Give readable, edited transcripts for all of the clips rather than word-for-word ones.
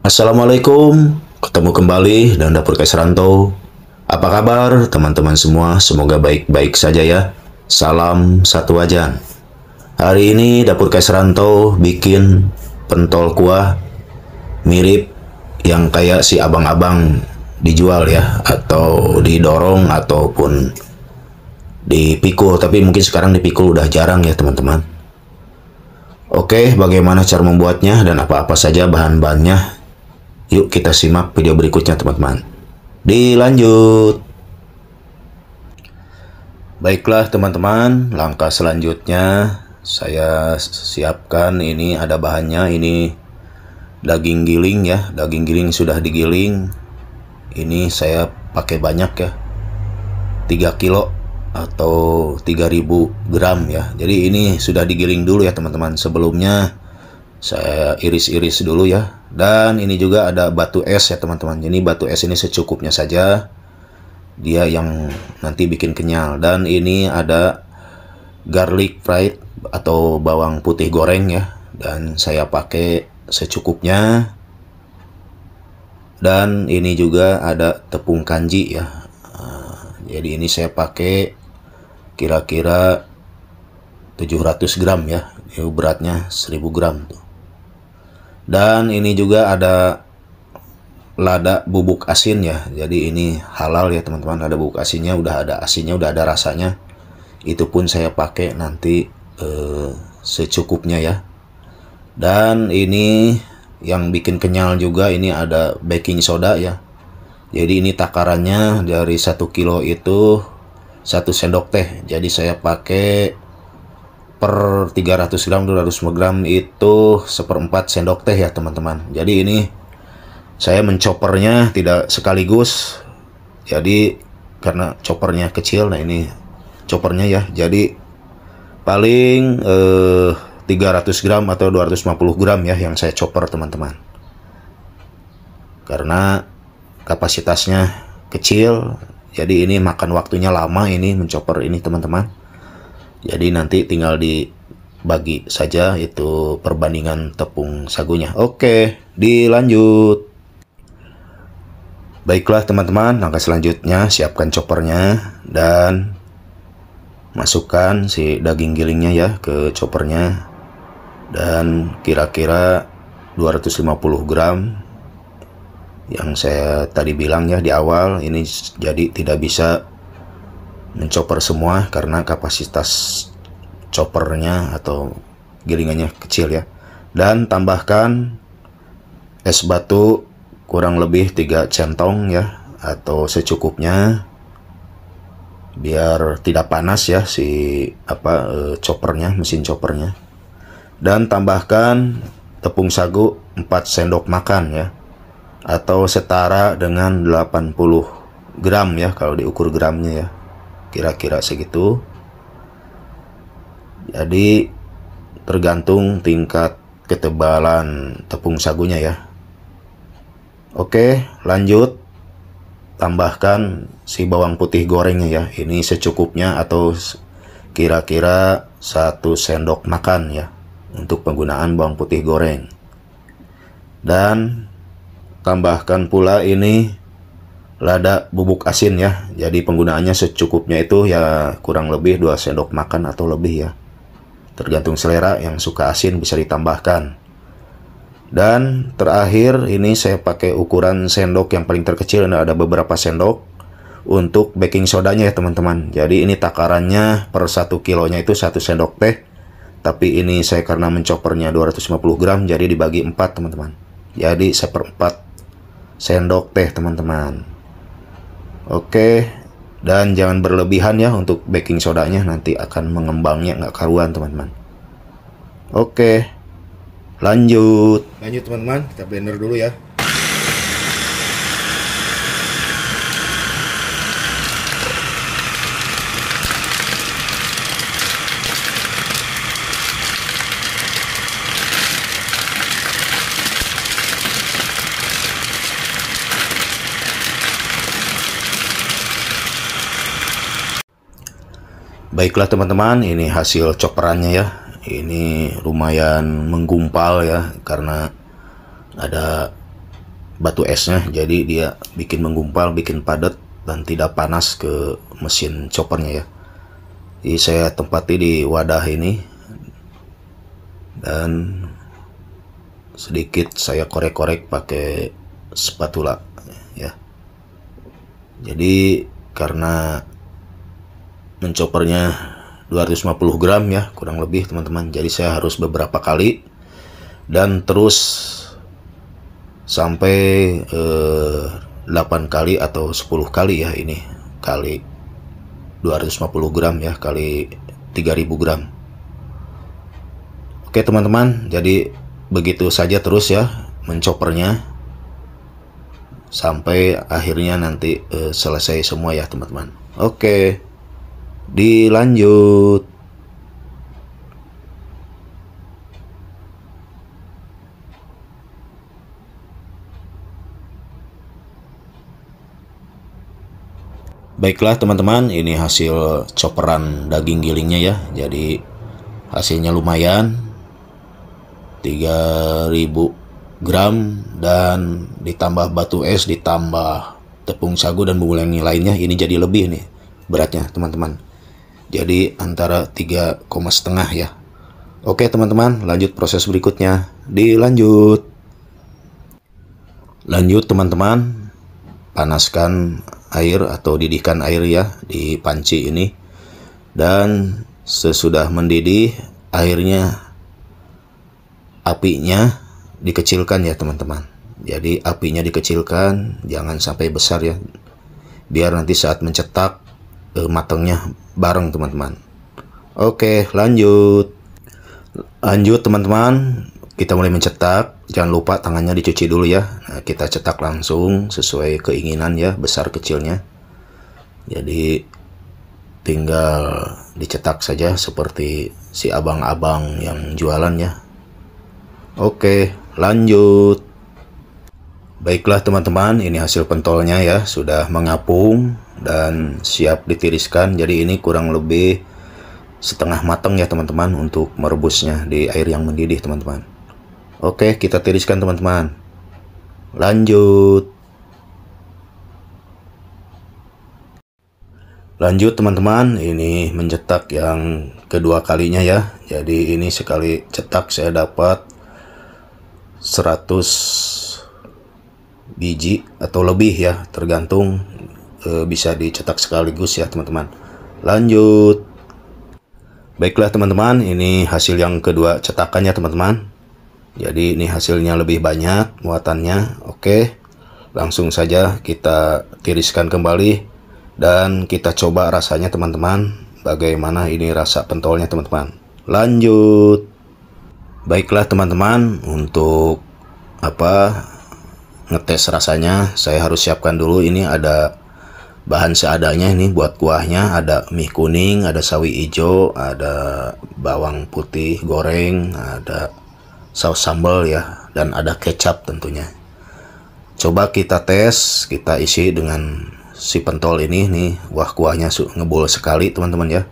Assalamualaikum, ketemu kembali dan Dapur Kais Rantau. Apa kabar teman-teman semua? Semoga baik-baik saja ya. Salam satu wajan. Hari ini Dapur Kais Rantau bikin pentol kuah mirip yang kayak si abang-abang dijual ya, atau didorong ataupun dipikul. Tapi mungkin sekarang dipikul udah jarang ya teman-teman. Oke, bagaimana cara membuatnya dan apa-apa saja bahan-bahannya? Yuk kita simak video berikutnya teman-teman. Dilanjut. Baiklah teman-teman, langkah selanjutnya saya siapkan. Ini ada bahannya, ini daging giling ya. Daging giling sudah digiling. Ini saya pakai banyak ya, 3 kilo atau 3000 gram ya. Jadi ini sudah digiling dulu ya teman-teman. Sebelumnya saya iris-iris dulu ya. Dan ini juga ada batu es ya teman-teman. Jadi batu es ini secukupnya saja. Dia yang nanti bikin kenyal. Dan ini ada garlic fried atau bawang putih goreng ya. Dan saya pakai secukupnya. Dan ini juga ada tepung kanji ya. Jadi ini saya pakai kira-kira 700 gram ya. Ini beratnya 1000 gram tuh. Dan ini juga ada lada bubuk asin ya. Jadi ini halal ya teman-teman. Ada bubuk asinnya, udah ada asinnya, udah ada rasanya. Itu pun saya pakai nanti secukupnya ya. Dan ini yang bikin kenyal juga, ini ada baking soda ya. Jadi ini takarannya dari 1 kilo itu 1 sendok teh. Jadi saya pakai per 300 gram 200 gram itu 1/4 sendok teh ya teman-teman. Jadi ini saya mencopernya tidak sekaligus, jadi karena choppernya kecil. Nah ini choppernya ya, jadi paling 300 gram atau 250 gram ya yang saya chopper teman-teman, karena kapasitasnya kecil. Jadi ini makan waktunya lama ini menchopper ini teman-teman. Jadi nanti tinggal dibagi saja itu perbandingan tepung sagunya. Oke, dilanjut. Baiklah teman-teman, langkah selanjutnya siapkan choppernya dan masukkan si daging gilingnya ya ke choppernya. Dan kira-kira 250 gram yang saya tadi bilang ya di awal. Ini jadi tidak bisa menchopper semua karena kapasitas choppernya atau gilingannya kecil ya. Dan tambahkan es batu kurang lebih 3 centong ya, atau secukupnya biar tidak panas ya si choppernya, mesin choppernya. Dan tambahkan tepung sagu 4 sendok makan ya, atau setara dengan 80 gram ya kalau diukur gramnya ya, kira-kira segitu. Jadi tergantung tingkat ketebalan tepung sagunya ya. Oke, lanjut. Tambahkan si bawang putih gorengnya ya. Ini secukupnya atau kira-kira 1 sendok makan ya untuk penggunaan bawang putih goreng. Dan tambahkan pula ini lada bubuk asin ya. Jadi penggunaannya secukupnya itu ya, kurang lebih 2 sendok makan atau lebih ya. Tergantung selera, yang suka asin bisa ditambahkan. Dan terakhir ini saya pakai ukuran sendok yang paling terkecil. Ada beberapa sendok untuk baking sodanya ya teman-teman. Jadi ini takarannya per 1 kilonya itu 1 sendok teh. Tapi ini saya karena menchoppernya 250 gram jadi dibagi 4 teman-teman. Jadi 1/4 sendok teh teman-teman. Oke, dan jangan berlebihan ya untuk baking sodanya, nanti akan mengembangnya nggak karuan teman-teman. Oke, lanjut teman-teman, kita blender dulu ya. Baiklah teman-teman, ini hasil chopperannya ya. Ini lumayan menggumpal ya, karena ada batu esnya, jadi dia bikin menggumpal, bikin padat dan tidak panas ke mesin choppernya ya. Jadi saya tempati di wadah ini dan sedikit saya korek-korek pakai spatula ya. Jadi karena mencopernya 250 gram ya kurang lebih teman-teman, jadi saya harus beberapa kali dan terus sampai 8 kali atau 10 kali ya, ini kali 250 gram ya, kali 3000 gram. Oke teman-teman, jadi begitu saja terus ya mencopernya sampai akhirnya nanti selesai semua ya teman-teman. Oke, dilanjut. Baiklah teman-teman, ini hasil chopperan daging gilingnya ya. Jadi hasilnya lumayan, 3000 gram, dan ditambah batu es, ditambah tepung sagu dan bumbu lainnya, ini jadi lebih nih beratnya teman-teman. Jadi antara 3,5 ya. Oke teman-teman, lanjut proses berikutnya. Dilanjut. Lanjut teman-teman, panaskan air atau didihkan air ya di panci ini. Dan sesudah mendidih airnya, apinya dikecilkan ya teman-teman. Jadi apinya dikecilkan, jangan sampai besar ya, biar nanti saat mencetak matangnya bareng teman-teman. Oke, lanjut teman-teman, kita mulai mencetak. Jangan lupa tangannya dicuci dulu ya. Nah, kita cetak langsung sesuai keinginan ya, besar kecilnya. Jadi tinggal dicetak saja seperti si abang-abang yang jualan ya. Oke, lanjut. Baiklah teman-teman, ini hasil pentolnya ya, sudah mengapung dan siap ditiriskan. Jadi ini kurang lebih setengah matang ya teman-teman untuk merebusnya di air yang mendidih teman-teman. Oke, kita tiriskan teman-teman. Lanjut. Lanjut teman-teman, ini mencetak yang kedua kalinya ya. Jadi ini sekali cetak saya dapat 100 biji atau lebih ya, tergantung bisa dicetak sekaligus ya teman-teman. Lanjut. Baiklah teman-teman, ini hasil yang kedua cetakannya teman-teman. Jadi ini hasilnya lebih banyak muatannya. Oke, langsung saja kita tiriskan kembali dan kita coba rasanya teman-teman, bagaimana ini rasa pentolnya teman-teman. Lanjut. Baiklah teman-teman, untuk ngetes rasanya saya harus siapkan dulu. Ini ada bahan seadanya, ini buat kuahnya ada mie kuning, ada sawi hijau, ada bawang putih goreng, ada saus sambal ya, dan ada kecap tentunya. Coba kita tes, kita isi dengan si pentol ini nih. Wah, kuahnya ngebul sekali teman-teman ya.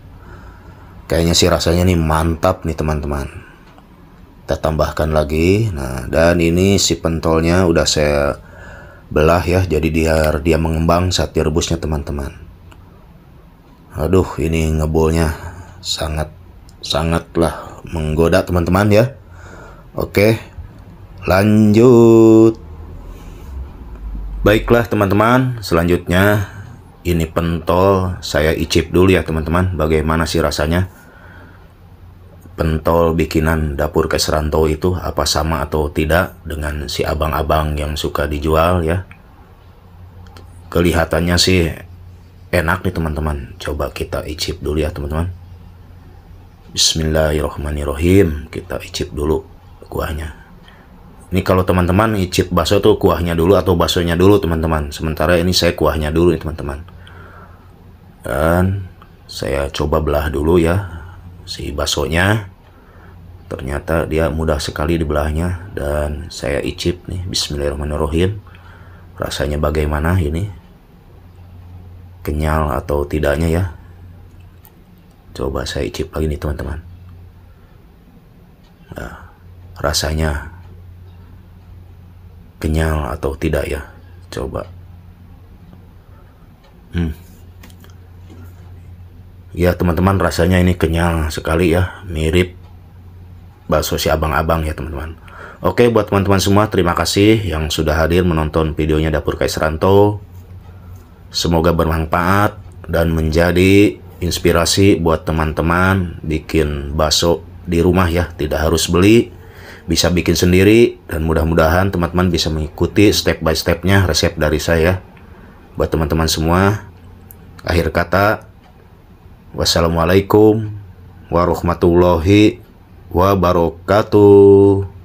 Kayaknya sih rasanya nih mantap nih teman-teman. Kita tambahkan lagi. Nah, dan ini si pentolnya udah saya belah ya, jadi dia mengembang saat direbusnya teman-teman. Aduh, ini ngebulnya sangatlah menggoda teman-teman ya. Oke, lanjut. Baiklah teman-teman, selanjutnya ini pentol saya icip dulu ya teman-teman, bagaimana sih rasanya. Pentol bikinan dapur Kesranto itu apa sama atau tidak dengan si abang-abang yang suka dijual ya. Kelihatannya sih enak nih teman-teman. Coba kita icip dulu ya teman-teman. Bismillahirrahmanirrahim. Kita icip dulu kuahnya. Ini kalau teman-teman icip bakso tuh kuahnya dulu atau baksonya dulu teman-teman. Sementara ini saya kuahnya dulu nih teman-teman. Dan saya coba belah dulu ya si baksonya. Ternyata dia mudah sekali dibelahnya, dan saya icip nih. Bismillahirrahmanirrahim. Rasanya bagaimana ini? Kenyal atau tidaknya ya? Coba saya icip lagi nih teman-teman. Nah, rasanya kenyal atau tidak ya. Coba. Ya teman-teman, rasanya ini kenyal sekali ya, mirip bakso si abang-abang ya teman-teman. Oke, buat teman-teman semua, terima kasih yang sudah hadir menonton videonya Dapur Kais Ranto. Semoga bermanfaat dan menjadi inspirasi buat teman-teman bikin bakso di rumah ya, tidak harus beli, bisa bikin sendiri, dan mudah-mudahan teman-teman bisa mengikuti step by stepnya resep dari saya. Buat teman-teman semua, akhir kata, wassalamualaikum warahmatullahi wabarakatuh.